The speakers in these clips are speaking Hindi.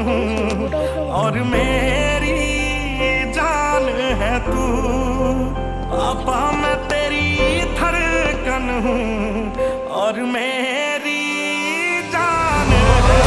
हूँ और मेरी जान है तू। पापा मैं तेरी धड़कन हूँ और मेरी जान है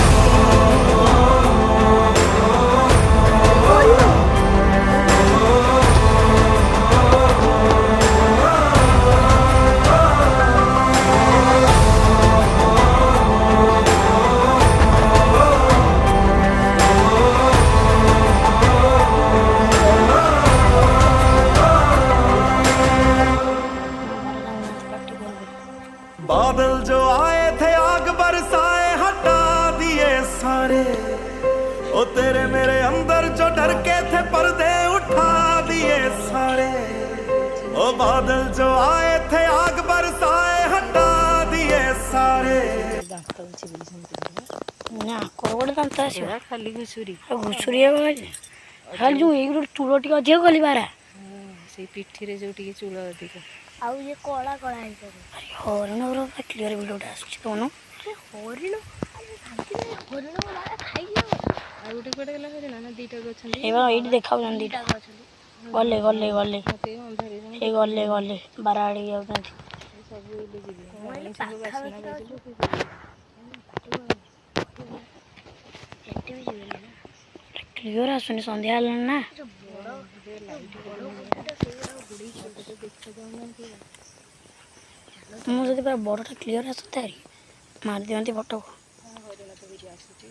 बादल जो आए थे आग बरसाए हटा दिए सारे। ओ तेरे मेरे अंदर जो डर के थे पर्दे उठा दिए सारे। ओ बादल जो आए थे आग बरसाए हटा दिए सारे। ना कोरगोड़ दांत आसे खाली घुसुरी घुसुरी खाली जो एक चूल टी अधिक गली बारा से पिठी रे जो टी चूल अधिक आउ ये कला कला है हरिण पूरा क्लियर वीडियोटा आसुन हरिण हरिण खाई आ गोटे कुआडे गला हरिण ना दीटा गछन ये देखा दीटा गले गले गले ये गले गले बाराड़ी जाऊँ सब एले सब बासना बजिलु क्लियर आसुनी संध्या ना मुझे पूरा बड़टा क्लियर आसता मार दिखती फटो हरिण तो भी आसुची